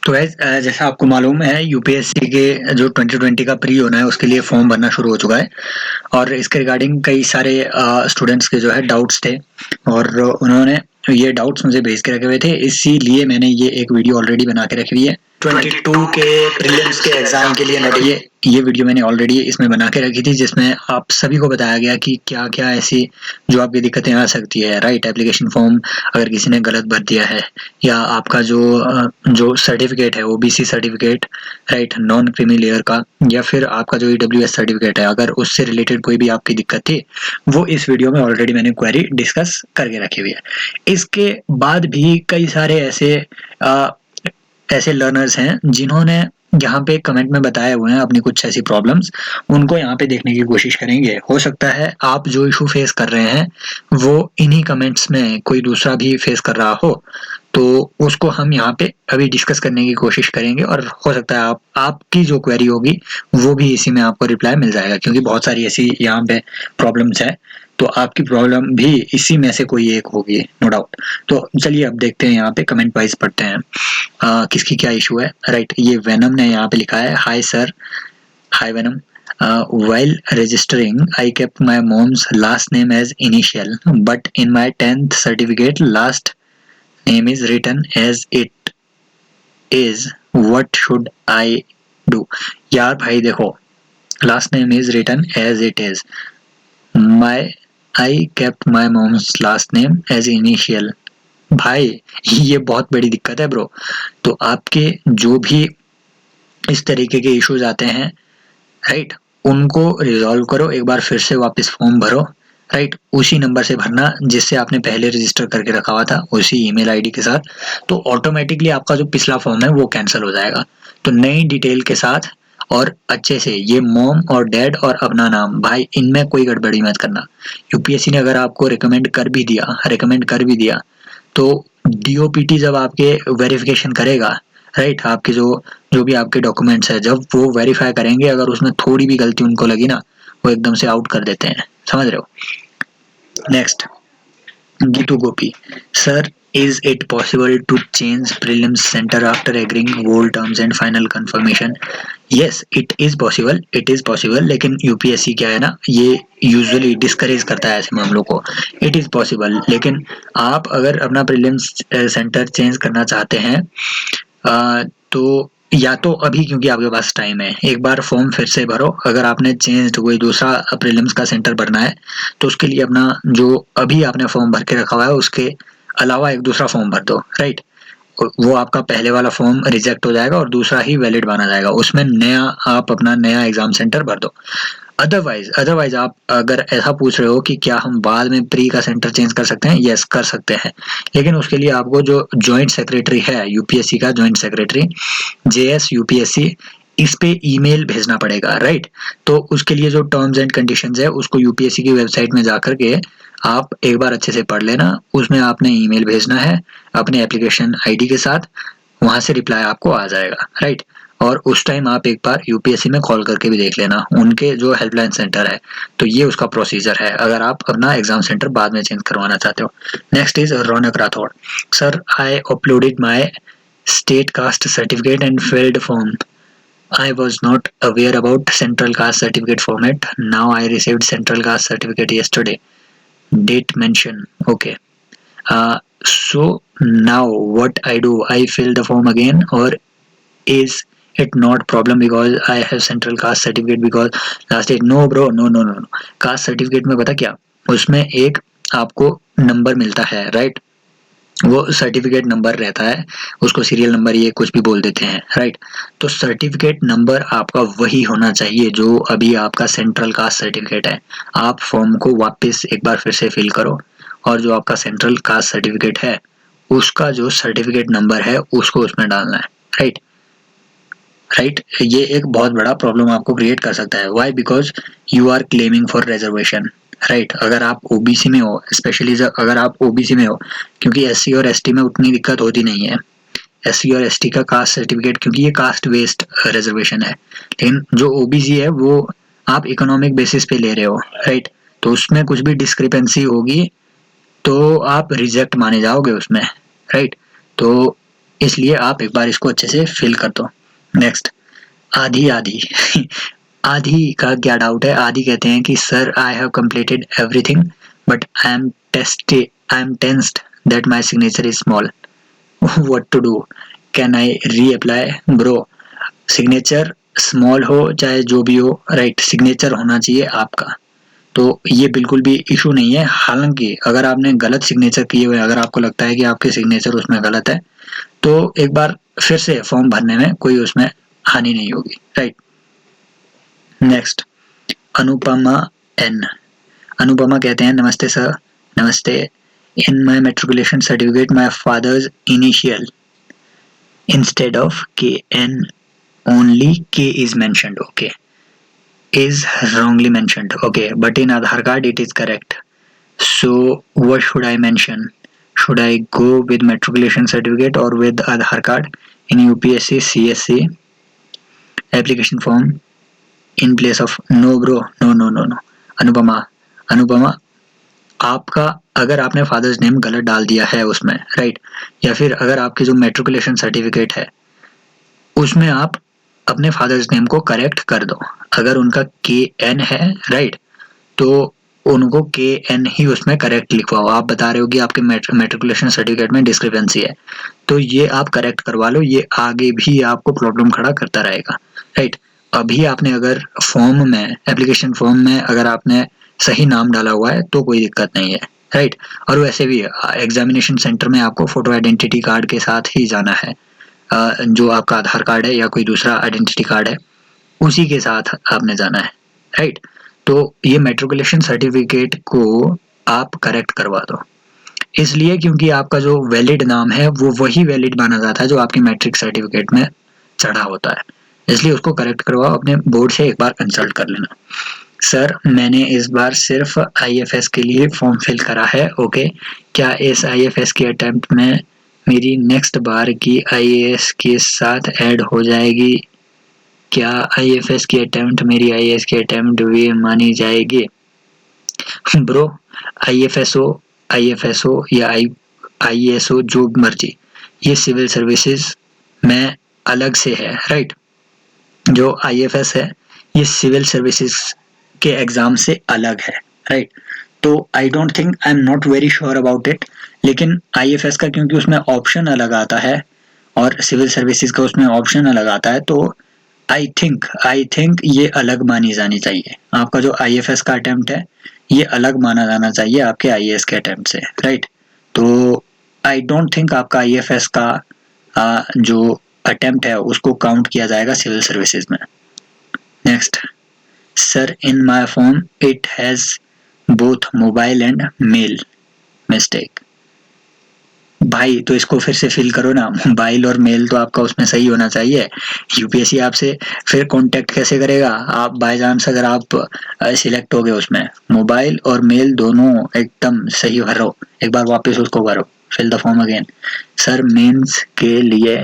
तो गाइस जैसा आपको मालूम है यूपीएससी के जो 2020 का प्री होना है उसके लिए फॉर्म भरना शुरू हो चुका है और इसके रिगार्डिंग कई सारे स्टूडेंट्स के जो है डाउट्स थे और उन्होंने ये डाउट्स मुझे भेज के रखे हुए थे, इसीलिए मैंने ये एक वीडियो ऑलरेडी बना के रखी हुई है 22 के प्रीलिम्स के एग्जाम के लिए नोट। ये वीडियो मैंने ऑलरेडी इसमें बना के रखी थी जिसमें आप सभी को बताया गया कि क्या क्या ऐसी जो आपकी दिक्कतें आ सकती है। राइट, एप्लीकेशन फॉर्म अगर किसी ने गलत भर दिया है या आपका जो सर्टिफिकेट है OBC certificate, right, non creamy layer का, या फिर आपका जो ईडब्ल्यूएस सर्टिफिकेट है अगर उससे रिलेटेड कोई भी आपकी दिक्कत थी वो इस वीडियो में ऑलरेडी मैंने क्वेरी डिस्कस करके रखी हुई है। इसके बाद भी कई सारे ऐसे लर्नर्स हैं जिन्होंने यहाँ पे कमेंट में बताए हुए हैं अपनी कुछ ऐसी प्रॉब्लम्स, उनको यहाँ पे देखने की कोशिश करेंगे। हो सकता है आप जो इशू फेस कर रहे हैं वो इन्हीं कमेंट्स में कोई दूसरा भी फेस कर रहा हो, तो उसको हम यहाँ पे अभी डिस्कस करने की कोशिश करेंगे और हो सकता है आपकी जो क्वेरी होगी वो भी इसी में आपको रिप्लाई मिल जाएगा, क्योंकि बहुत सारी ऐसी यहाँ पे प्रॉब्लम्स है तो आपकी प्रॉब्लम भी इसी में से कोई एक होगी, नो डाउट। तो चलिए अब देखते हैं, यहाँ पे कमेंट वाइज पढ़ते हैं किसकी क्या इशू है। राइट, ये वेनम ने यहाँ पे लिखा है, hi sir, hi venom, while registering I kept my mom's last name as initial but in my 10th certificate last name is written as it is, what should I do? यार भाई देखो, last name is written as it is, my I kept my mom's last name as initial। भाई ये बहुत बड़ी दिक्कत है bro. तो आपके जो भी इस तरीके के इश्यूज आते हैं, राइट, उनको रिजॉल्व करो, एक बार फिर से वापस फॉर्म भरो। राइट, उसी नंबर से भरना जिससे आपने पहले रजिस्टर करके रखा हुआ था, उसी ईमेल आईडी के साथ, तो ऑटोमेटिकली आपका जो पिछला फॉर्म है वो कैंसिल हो जाएगा। तो नई डिटेल के साथ और अच्छे से ये मॉम और डैड और अपना नाम, भाई इनमें कोई गड़बड़ी मत करना। यूपीएससी ने अगर आपको रिकमेंड कर भी दिया तो डीओपीटी जब आपके वेरिफिकेशन करेगा, राइट, आपके जो भी आपके डॉक्यूमेंट्स है जब वो वेरीफाई करेंगे, अगर उसमें थोड़ी भी गलती उनको लगी ना वो एकदम से आउट कर देते हैं, समझ रहे हो। Next, Geetu Gopi, sir is it possible to change prelims center after agreeing whole terms and final confirmation? yes it is possible, लेकिन यूपीएससी क्या है ना, ये यूजुअली डिस्करेज करता है ऐसे मामलों को। इट इज पॉसिबल, लेकिन आप अगर अपना प्रीलिम्स सेंटर चेंज करना चाहते हैं तो या तो अभी, क्योंकि आपके पास टाइम है, एक बार फॉर्म फिर से भरो। अगर आपने चेंज कोई दूसरा प्रीलिम्स का सेंटर भरना है तो उसके लिए अपना जो अभी आपने फॉर्म भर के रखा हुआ है उसके अलावा एक दूसरा फॉर्म भर दो। राइट, वो आपका पहले वाला फॉर्म रिजेक्ट हो जाएगा और दूसरा ही वैलिड माना जाएगा, उसमें नया आप अपना नया एग्जाम सेंटर भर दो। अदरवाइज आप अगर ऐसा पूछ रहे हो कि क्या हम बाद में प्री का सेंटर चेंज कर सकते हैं, यस कर सकते हैं, लेकिन उसके लिए आपको जो जॉइंट सेक्रेटरी है यूपीएससी का, जॉइंट सेक्रेटरी जेएस यूपीएससी, इस पे ईमेल भेजना पड़ेगा। राइट, तो उसके लिए जो टर्म्स एंड कंडीशंस है उसको यूपीएससी की वेबसाइट में जाकर के आप एक बार अच्छे से पढ़ लेना, उसमें आपने ईमेल भेजना है अपने एप्लीकेशन आईडी के साथ, वहां से रिप्लाई आपको आ जाएगा। राइट, और उस टाइम आप एक बार यूपीएससी में कॉल करके भी देख लेना, उनके जो हेल्पलाइन सेंटर है, तो ये उसका प्रोसीजर है अगर आप अपना एग्जाम सेंटर बाद में चेंज करवाना चाहते हो। Next is Raunak Rathore, sir I uploaded my state caste certificate and field form, I was not aware about central caste certificate format. Now I received central caste certificate yesterday. Date mention. Okay. So now what I do? I fill the form again, or is it not problem because I have central caste certificate because last date? No bro, no. Caste certificate में पता क्या, उसमें एक आपको number मिलता है, right, वो certificate number रहता है, उसको सीरियल नंबर ये कुछ भी बोल देते हैं। राइट, तो सर्टिफिकेट नंबर आपका वही होना चाहिए जो अभी आपका सेंट्रल कास्ट सर्टिफिकेट है। आप फॉर्म को वापस एक बार फिर से फिल करो और जो आपका सेंट्रल कास्ट सर्टिफिकेट है उसका जो सर्टिफिकेट नंबर है उसको उसमें डालना है। राइट, ये एक बहुत बड़ा प्रॉब्लम आपको क्रिएट कर सकता है। Why? Because you are claiming for reservation. Right, अगर आप ओबीसी में हो, स्पेशली अगर आप ओबीसी में हो, क्योंकि एससी और एसटी में उतनी दिक्कत होती नहीं है। एससी और एसटी का कास्ट सर्टिफिकेट, क्योंकि ये कास्ट बेस्ड रिजर्वेशन है, लेकिन जो ओबीसी है वो आप इकोनॉमिक बेसिस पे ले रहे हो। राइट, तो उसमें कुछ भी डिस्क्रिपेंसी होगी तो आप रिजेक्ट माने जाओगे उसमें। राइट, तो इसलिए आप एक बार इसको अच्छे से फिल कर दो। नेक्स्ट, आधी आधी आधी का क्या डाउट है? आधी कहते हैं कि sir I have completed everything but I am tensed that my signature is small, what to do, can I reapply? Bro, signature small हो चाहे जो भी हो, राइट, सिग्नेचर होना चाहिए आपका, तो ये बिल्कुल भी इशू नहीं है। हालांकि अगर आपने गलत सिग्नेचर किए हुए, अगर आपको लगता है कि आपके सिग्नेचर उसमें गलत है, तो एक बार फिर से फॉर्म भरने में कोई उसमें हानि नहीं होगी, right. Next, Anupama N. Anupama कहते हैं, नमस्ते सर। नमस्ते। In my matriculation certificate my father's initial instead of K N only K is mentioned. Okay, is wrongly mentioned. Okay, but in Aadhaar card it is correct. So what should I mention? Should I go with matriculation certificate or with Aadhaar card in UPSC CSC application form in place of? No bro, no no no no. Anupama, Anupama, आपका अगर आपने father's name गलत डाल दिया है उसमें, right, या फिर अगर आपके जो मेट्रिकुलेशन सर्टिफिकेट है उसमें आप अपने फादर्स नेम को करेक्ट कर दो। अगर उनका के एन है, राइट, तो उनको के एन ही उसमें करेक्ट लिखवाओ। आप बता रहे हो कि आपके मेट्रिकुलेशन सर्टिफिकेट में डिस्क्रिपेंसी है, तो ये आप करेक्ट करवा लो, ये आगे भी आपको प्रॉब्लम खड़ा करता रहेगा, राइट। अभी आपने अगर फॉर्म में, एप्लीकेशन फॉर्म में अगर आपने सही नाम डाला हुआ है तो कोई दिक्कत नहीं है, राइट। और वैसे भी एग्जामिनेशन सेंटर में आपको फोटो आइडेंटिटी कार्ड के साथ ही जाना है, जो आपका आधार कार्ड है या कोई दूसरा आइडेंटिटी कार्ड है उसी के साथ आपने जाना है, राइट। तो ये मेट्रिकुलेशन सर्टिफिकेट को आप करेक्ट करवा दो, इसलिए क्योंकि आपका जो वैलिड नाम है वो वही वैलिड माना जाता है जो आपके मैट्रिक सर्टिफिकेट में चढ़ा होता है, इसलिए उसको करेक्ट करवाओ। अपने बोर्ड से एक बार कंसल्ट कर लेना। सर मैंने इस बार सिर्फ आईएफएस के लिए फॉर्म फिल करा है। ओके, क्या इस आईएफएस की अटेम्प्ट में मेरी नेक्स्ट बार की आईएएस के साथ ऐड हो जाएगी? क्या आईएफएस की अटेम्प्ट मेरी आईएएस की अटेम्प्ट भी मानी जाएगी? ब्रो, आईएफएसओ या आईएएसओ जो मर्जी, ये सिविल सर्विसेज में अलग से है, राइट। जो आईएफएस है ये सिविल सर्विसेज के एग्जाम से अलग है, राइट। तो I don't think, I am not very sure about it, लेकिन आईएफएस का क्योंकि उसमें ऑप्शन अलग आता है और सिविल सर्विसेज का उसमें ऑप्शन अलग आता है, तो आई थिंक ये अलग मानी जानी चाहिए। आपका जो आईएफएस का अटेम्प्ट है ये अलग माना जाना चाहिए आपके आईएएस के अटेम्प्ट से, राइट। तो आई डोंट थिंक आपका आईएफएस का जो अटेम्प्ट है उसको काउंट किया जाएगा सिविल सर्विसेज में। Next, sir in my form it has both mobile and mail, mistake. भाई तो इसको फिर से फिल करो ना, मोबाइल और मेल तो आपका उसमें सही होना चाहिए। यूपीएससी आपसे फिर कांटेक्ट कैसे करेगा? आप बाय चांस अगर आप सिलेक्ट हो गए उसमें, मोबाइल और मेल दोनों एकदम सही भरो, एक बार वापस उसको भरो, fill the form again. Sir mains के लिए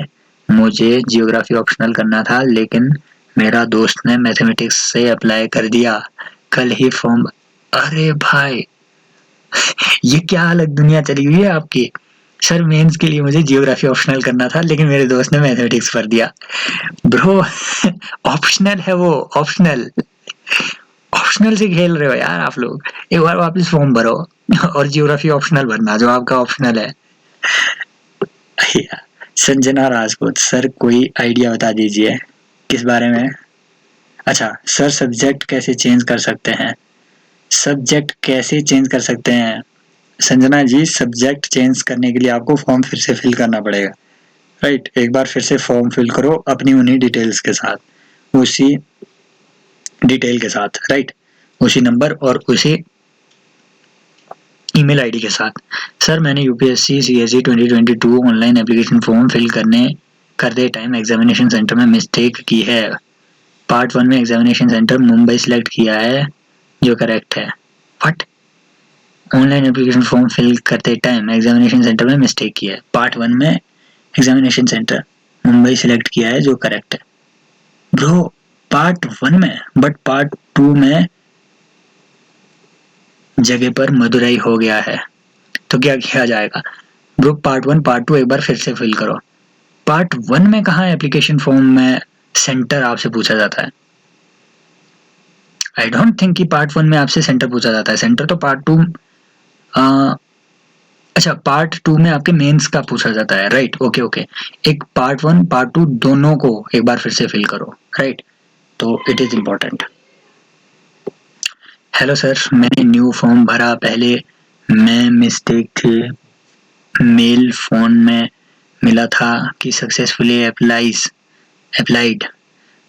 मुझे जियोग्राफी ऑप्शनल करना था लेकिन मेरा दोस्त ने मैथमेटिक्स से अप्लाई कर दिया, कल ही फॉर्म। अरे भाई ये क्या अलग दुनिया चली हुई है आपकी। सर मेंस के लिए मुझे जियोग्राफी ऑप्शनल करना था लेकिन मेरे दोस्त ने मैथमेटिक्स कर दिया। ब्रो ऑप्शनल है वो, ऑप्शनल, ऑप्शनल से खेल रहे हो यार आप लोग। एक बार वापस फॉर्म भरो और जियोग्राफी ऑप्शनल भरना जो आपका ऑप्शनल है। संजना राजपूत, सर कोई आइडिया बता दीजिए किस बारे में? अच्छा सर, सब्जेक्ट कैसे चेंज कर सकते हैं? सब्जेक्ट कैसे चेंज कर सकते हैं संजना जी? सब्जेक्ट चेंज करने के लिए आपको फॉर्म फिर से फिल करना पड़ेगा, राइट। एक बार फिर से फॉर्म फिल करो अपनी उन्हीं डिटेल्स के साथ, उसी डिटेल के साथ, राइट, उसी नंबर और उसी ईमेल आईडी के साथ। सर मैंने UPSC CSC 2022 online application form fill करते टाइम एग्जामिनेशन सेंटर में मिस्टेक की है। पार्ट 1 में एग्जामिनेशन सेंटर मुंबई सिलेक्ट किया है जो करेक्ट है। What? Online application form fill करते टाइम एग्जामिनेशन सेंटर में मिस्टेक किया है, पार्ट 1 में एग्जामिनेशन सेंटर मुंबई सिलेक्ट किया है जो करेक्ट है। ब्रो पार्ट 1 में, बट पार्ट 2 में जगह पर मदुरई हो गया है, तो क्या किया जाएगा? ब्रो पार्ट 1 पार्ट 2 एक बार फिर से फिल करो, पार्ट 1 में कहाँ एप्लीकेशन फॉर्म में सेंटर आपसे पूछा जाता है? आई डोंट थिंक कि पार्ट 1 में आपसे सेंटर पूछा जाता है। सेंटर तो पार्ट 2 अच्छा पार्ट 2 में आपके मेंस का पूछा जाता है, राइट? ओके ओके, एक पार्ट 1 पार्ट 2 दोनों को एक बार फिर से फिल करो, राइट? तो it is important. Hello sir, मैंने न्यू फॉर्म भरा, पहले में मिस्टेक थी, मेल फोन में मिला था कि सक्सेसफुली अप्लाइड,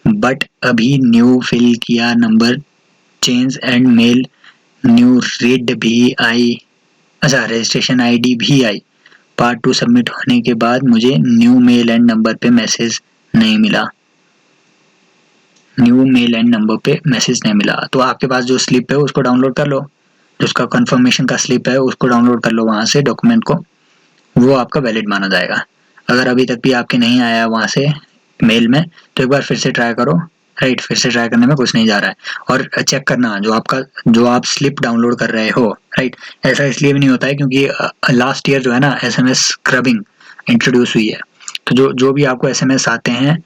बट अभी न्यू फिल किया, number change and mail new read भी आई, अच्छा रजिस्ट्रेशन आईडी भी आई। पार्ट 2 सबमिट होने के बाद मुझे न्यू मेल एंड नंबर पे मैसेज नहीं मिला, न्यू मेल एंड नंबर पे मैसेज नहीं मिला। तो आपके पास जो स्लिप है उसको डाउनलोड कर लो, जिसका कंफर्मेशन का स्लिप है उसको डाउनलोड कर लो वहाँ से डॉक्यूमेंट को, वो आपका वैलिड माना जाएगा। अगर अभी तक भी आपके नहीं आया वहाँ से मेल में तो एक बार फिर से ट्राई करो, राइट? फिर से ट्राई करने में कुछ नहीं जा रहा है। और चेक करना जो आप स्लिप डाउनलोड कर रहे हो, राइट? ऐसा इसलिए भी नहीं होता है क्योंकि लास्ट ईयर जो है ना SMS स्क्रबिंग इंट्रोड्यूस हुई है, तो जो भी आपको SMS आते हैं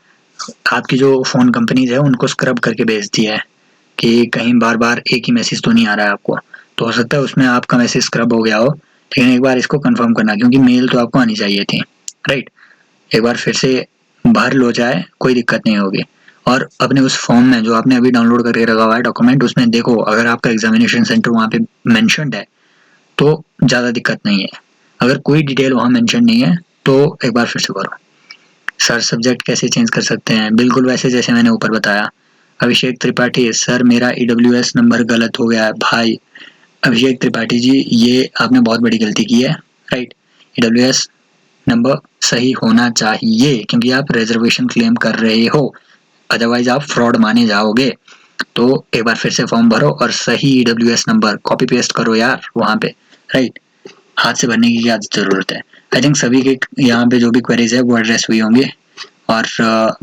आपकी जो फ़ोन कंपनीज है उनको स्क्रब करके भेजती है कि कहीं बार बार एक ही मैसेज तो नहीं आ रहा है आपको। तो हो सकता है उसमें आपका मैसेज स्क्रब हो गया हो, लेकिन एक बार इसको कंफर्म करना क्योंकि मेल तो आपको आनी चाहिए थी, राइट? एक बार फिर से भर लो जाए, कोई दिक्कत नहीं होगी। और अपने उस फॉर्म में जो आपने अभी डाउनलोड करके रखा हुआ है डॉक्यूमेंट, उसमें देखो अगर आपका एग्जामिनेशन सेंटर वहाँ पे मेंशन्ड है तो ज़्यादा दिक्कत नहीं है। अगर कोई डिटेल वहाँ मेंशन नहीं है तो एक बार फिर से करो। सर सब्जेक्ट कैसे चेंज कर सकते हैं? बिल्कुल वैसे जैसे मैंने ऊपर बताया। अभिषेक त्रिपाठी, सर मेरा EWS नंबर गलत हो गया है। भाई अभिषेक त्रिपाठी जी, ये आपने बहुत बड़ी गलती की है, राइट? EWS नंबर सही होना चाहिए क्योंकि आप रिजर्वेशन क्लेम कर रहे हो, अदरवाइज आप फ्रॉड माने जाओगे। तो एक बार फिर से फॉर्म भरो और सही EWS नंबर कॉपी पेस्ट करो यार वहाँ पे, राइट? हाथ से भरने की क्या ज़रूरत है? आई थिंक सभी के यहाँ पे जो भी क्वेरीज है वो एड्रेस हुई होंगी, और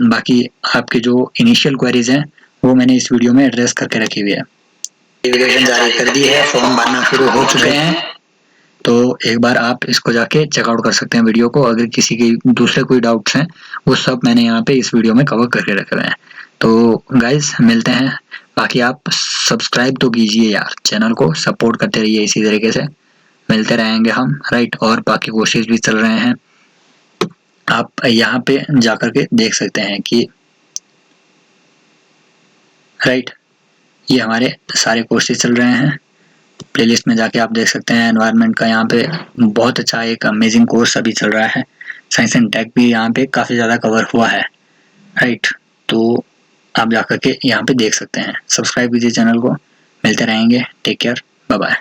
बाकी आपके जो इनिशियल क्वेरीज हैं वो मैंने इस वीडियो में एड्रेस करके रखी हुई है। इन्विटेशन जारी कर दी है, फॉर्म भरना शुरू हो चुके हैं, तो एक बार आप इसको जाके चेकआउट कर सकते हैं वीडियो को। अगर किसी के दूसरे कोई डाउट्स हैं वो सब मैंने यहाँ पे इस वीडियो में कवर करके रखे हुए हैं। तो गाइज मिलते हैं, बाकी आप सब्सक्राइब तो कीजिए यार, चैनल को सपोर्ट करते रहिए इसी तरीके से, मिलते रहेंगे हम, राइट? और बाकी कोर्सेज भी चल रहे हैं, आप यहाँ पे जाकर के देख सकते हैं कि राइट ये हमारे सारे कोर्सेज चल रहे हैं। प्लेलिस्ट में जाके आप देख सकते हैं, एनवायरनमेंट का यहाँ पे बहुत अच्छा एक अमेजिंग कोर्स अभी चल रहा है, साइंस एंड टेक भी यहाँ पे काफ़ी ज़्यादा कवर हुआ है, राइट? तो आप जाकर के यहाँ पे देख सकते हैं। सब्सक्राइब कीजिए चैनल को, मिलते रहेंगे, टेक केयर, बाय बाय।